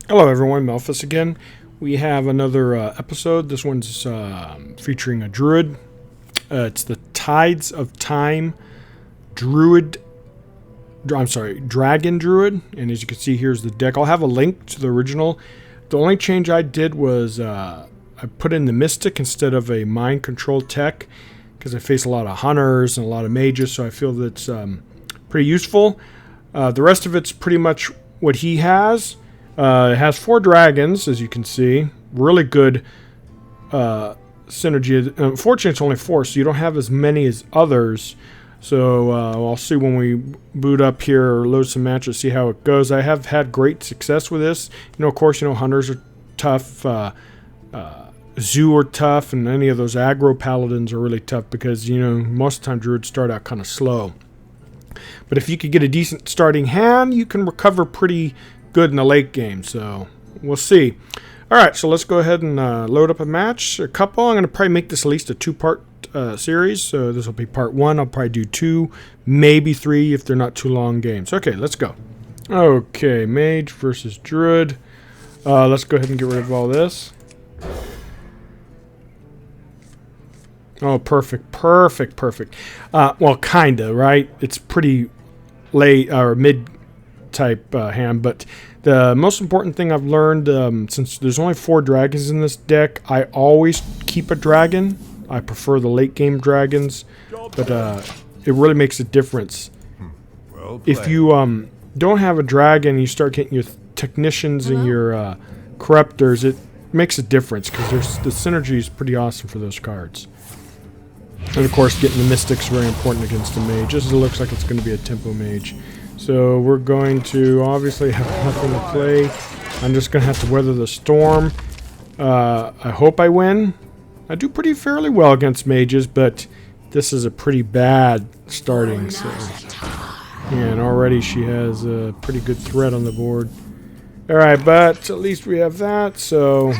Hello everyone, Melphis again. We have another episode. This one's featuring a Druid. It's the Tides of Time Druid. Dragon Druid. And as you can see, here's the deck. I'll have a link to the original. The only change I did was I put in the Mystic instead of a mind control tech because I face a lot of hunters and a lot of mages, so I feel that's pretty useful. The rest of it's pretty much what he has. It has 4 dragons, as you can see. Really good synergy. Unfortunately, it's only 4, so you don't have as many as others. So I'll see when we boot up here or load some matches, see how it goes. I have had great success with this. Of course, hunters are tough. Zoo are tough, and any of those aggro paladins are really tough because, most of the time Druids start out kind of slow. But if you could get a decent starting hand, you can recover pretty good in the late game, so we'll see. Alright, so let's go ahead and load up a match. A couple. I'm going to probably make this at least a 2-part series, so this will be part 1. I'll probably do 2, maybe 3 if they're not too long games. Okay, let's go. Okay, Mage versus Druid. Let's go ahead and get rid of all this. Oh, perfect. Well, kinda, right? It's pretty late, or mid type hand, but the most important thing I've learned, since there's only 4 dragons in this deck, I always keep a dragon. I prefer the late game dragons, but it really makes a difference. If you don't have a dragon, you start getting your technicians and your corruptors, it makes a difference because the synergy is pretty awesome for those cards. And of course, getting the Mystic's very important against the mage. This looks like it's going to be a tempo mage. So we're going to obviously have nothing to play. I'm just going to have to weather the storm. I hope I win. I do pretty fairly well against mages, but this is a pretty bad starting. So. And already she has a pretty good threat on the board. Alright, but at least we have that, so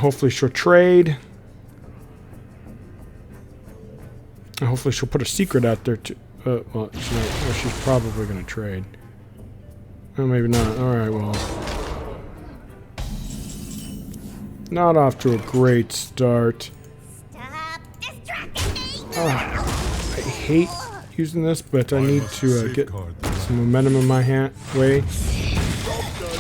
hopefully she'll trade. And hopefully she'll put a secret out there too. Well, she's probably going to trade. Oh, maybe not. Alright, well. Not off to a great start. I hate using this, but I need to get some momentum in my way.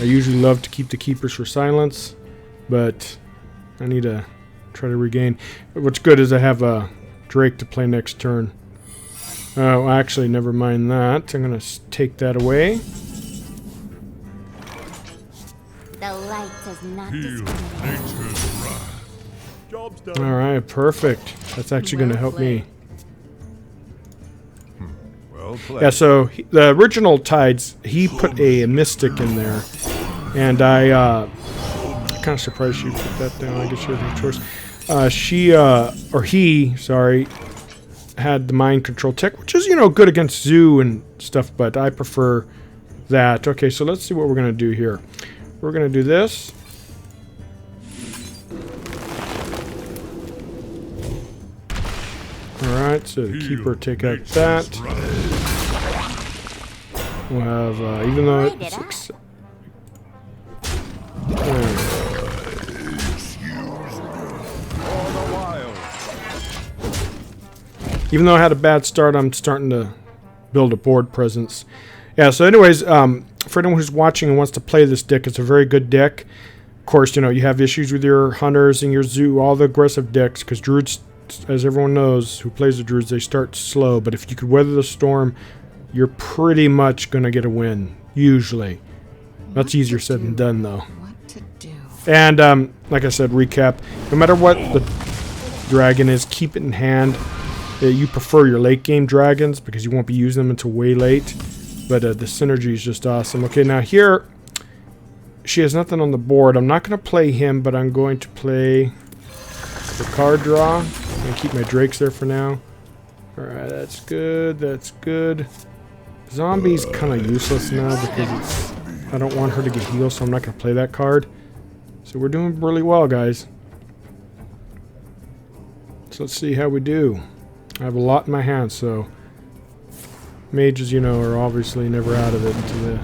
I usually love to keep the keepers for silence, but I need to try to regain. What's good is I have a Drake to play next turn. Oh, actually, never mind that. I'm going to take that away. The light does not Alright, perfect. That's actually going to help me. Yeah, so the original Tides, he put a Mystic in there. And I'm kind of surprised she put that down. I guess she has no choice. He had the mind control tech, which is, good against Zoo and stuff, but I prefer that. Okay, so let's see what we're going to do here. We're going to do this. Alright, so the keeper take out that. We'll have, even though it's... Even though I had a bad start, I'm starting to build a board presence. Yeah, so anyways, for anyone who's watching and wants to play this deck, it's a very good deck. Of course, you have issues with your hunters and your zoo, all the aggressive decks, because Druids, as everyone knows who plays the Druids, they start slow. But if you could weather the storm, you're pretty much going to get a win, usually. That's easier said than done, though. And, like I said, recap, no matter what the dragon is, keep it in hand. You prefer your late game dragons because you won't be using them until way late. But the synergy is just awesome. Okay, now here, she has nothing on the board. I'm not going to play him, but I'm going to play the card draw. I'm going to keep my Drakes there for now. Alright, that's good. That's good. Zombie's kind of useless now because I don't want her to get healed, so I'm not going to play that card. So we're doing really well, guys. So let's see how we do. I have a lot in my hands, so mages, are obviously never out of it until the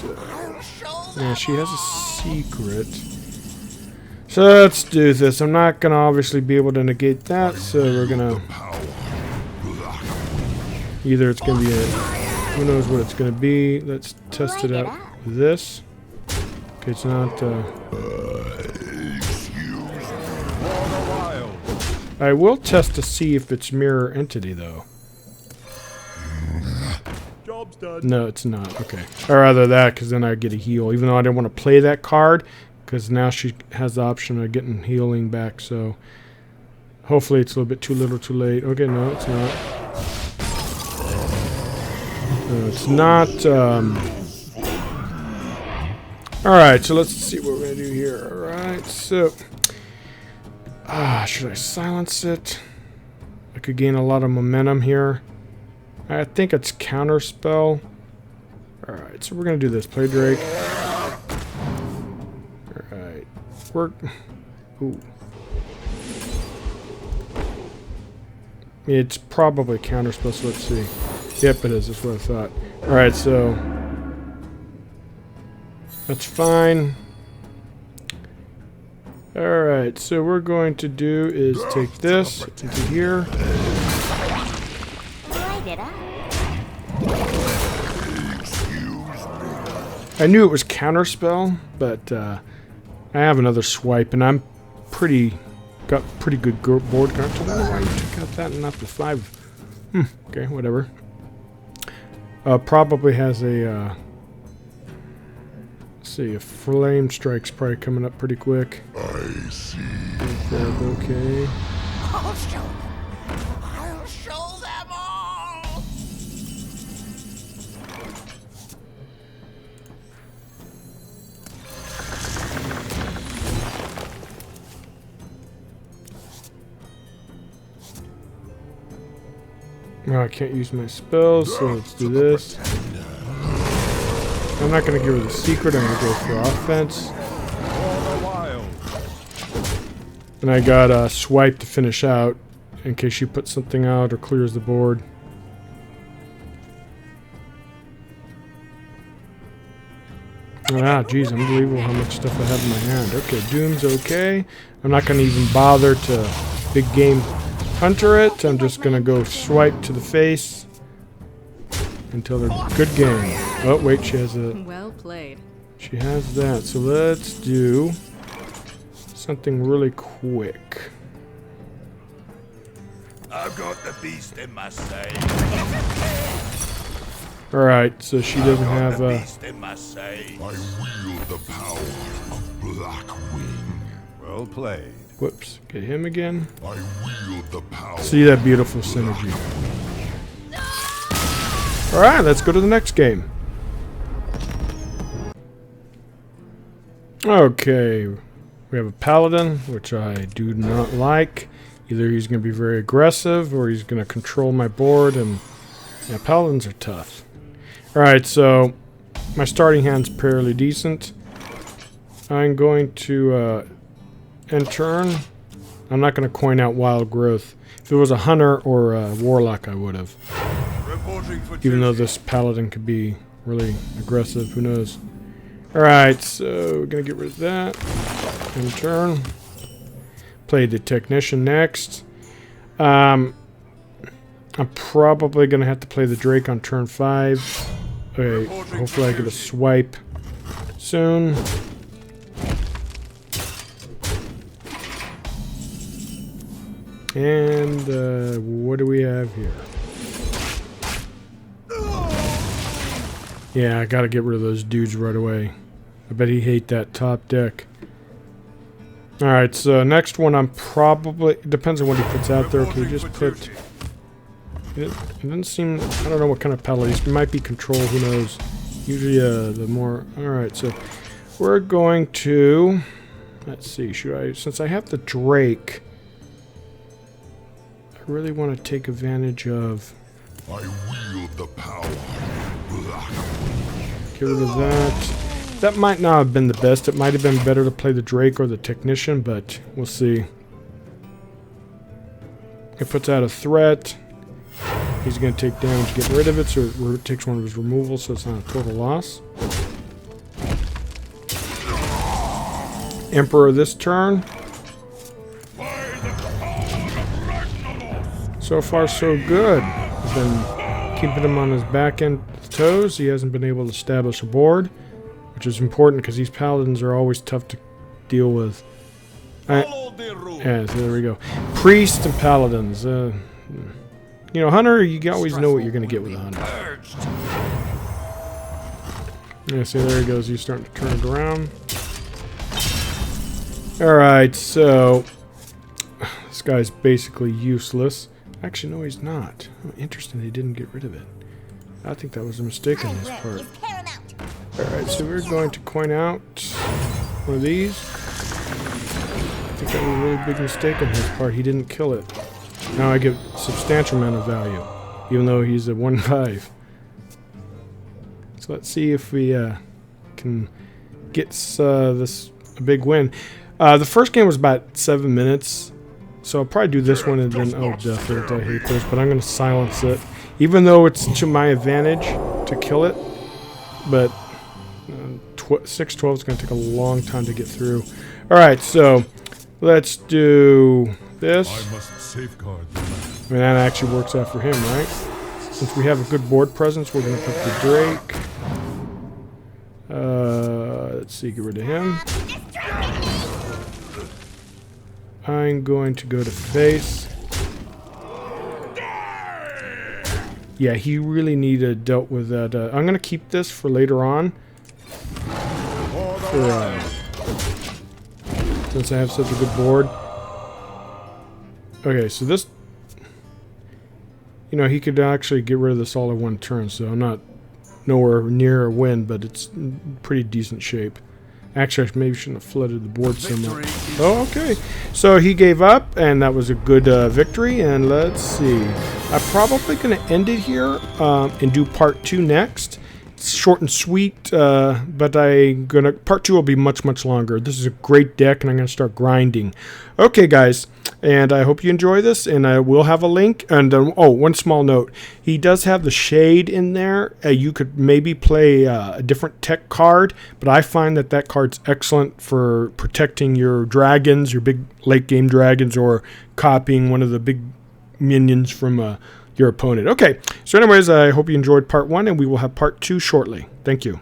So, yeah, she has a secret. So let's do this. I'm not gonna obviously be able to negate that, so we're gonna either it's gonna be a who knows what it's gonna be. Let's test it out with this. Okay, it's not I will test to see if it's mirror entity though. Job's done. No, it's not. Okay. Or rather that, because then I get a heal. Even though I didn't want to play that card, because now she has the option of getting healing back. So hopefully it's a little bit too little too late. Okay, no, it's not. No, it's not. Alright, so let's see what we're going to do here. Alright, so... should I silence it? I could gain a lot of momentum here. I think it's counterspell. Alright, so we're going to do this. Play Drake. Alright. Ooh. It's probably counterspell, so let's see. Yep, it is. That's what I thought. Alright, so... that's fine. Alright, so we're going to do is take this into here. Light it up. I knew it was counterspell, but I have another swipe, and I'm got pretty good board control. I don't know why you took out that and not the 5. Okay, whatever. Probably has a let's see, a flame strike's probably coming up pretty quick. I see. Okay. I'll show them all. Oh, I can't use my spells, so let's do this. I'm not going to give her the secret, I'm going to go for offense. And I got a swipe to finish out, in case she puts something out or clears the board. Ah, geez, unbelievable how much stuff I have in my hand. Okay, Doom's okay. I'm not going to even bother to big game hunter it. I'm just going to go swipe to the face until they're good game. Oh, wait, she has a... Well played. She has that. So let's do something really quick. I've got the beast in my safe. Alright, so she doesn't have a... beast in my safe. I wield the power of Blackwing. Well played. Whoops. Get him again. I wield the power. See that beautiful synergy. Alright, let's go to the next game. Okay. We have a paladin, which I do not like. Either he's going to be very aggressive, or he's going to control my board, and yeah, paladins are tough. Alright, so my starting hand's fairly decent. I'm going to end turn. I'm not going to coin out Wild Growth. If it was a hunter or a warlock, I would have. Even though this paladin could be really aggressive, who knows. Alright, so we're going to get rid of that. End turn. Play the technician next. I'm probably going to have to play the Drake on turn 5. Okay, hopefully I get a swipe soon. And what do we have here? Yeah, I gotta get rid of those dudes right away. I bet he hate that top deck. Alright, so next one I'm probably... It depends on what he puts out there. Okay, just put... It doesn't seem... I don't know what kind of paladin. It might be control, who knows. Usually the more... Alright, so we're going to... Let's see, should I... Since I have the Drake... I really want to take advantage of... I wield the power. Get rid of that. That might not have been the best. It might have been better to play the Drake or the Technician, but we'll see. It puts out a threat. He's going to take damage getting rid of it, so it takes one of his removals, so it's not a total loss. Emperor this turn. So far, so good. I've been keeping him on his back end toes. He hasn't been able to establish a board, which is important because these paladins are always tough to deal with. Yeah, so there we go. Priests and paladins. You know, hunter, you always know what you're going to get with a hunter. Yeah, see, there he goes. He's starting to turn it around. Alright, so this guy's basically useless. Actually, no, he's not. Oh, interesting, they didn't get rid of it. I think that was a mistake on his part. Alright, so we're going to coin out one of these. I think that was a really big mistake on his part. He didn't kill it. Now I get a substantial amount of value, even though he's a 1/5. So let's see if we can get this a big win. The first game was about 7 minutes. So I'll probably do this one and then, oh, death, I hate this, but I'm going to silence it. Even though it's to my advantage to kill it, but 6-12 is going to take a long time to get through. Alright, so let's do this. I must safeguard the land. I mean, that actually works out for him, right? Since we have a good board presence, we're going to put the Drake. Let's see, get rid of him. I'm going to go to face. Yeah, he really needed dealt with that. I'm going to keep this for later on. Since I have such a good board. Okay, so this... You know, he could actually get rid of this all in one turn, so I'm not nowhere near a win, but it's pretty decent shape. Actually, I maybe shouldn't have flooded the board so much. Oh, okay. So he gave up, and that was a good victory. And let's see. I'm probably going to end it here and do part 2 next. It's short and sweet, but part 2 will be much, much longer. This is a great deck, and I'm going to start grinding. Okay, guys. And I hope you enjoy this, and I will have a link. And oh, one small note. He does have the shade in there. You could maybe play a different tech card, but I find that that card's excellent for protecting your dragons, your big late game dragons, or copying one of the big minions from your opponent. Okay, so anyways, I hope you enjoyed part 1, and we will have part 2 shortly. Thank you.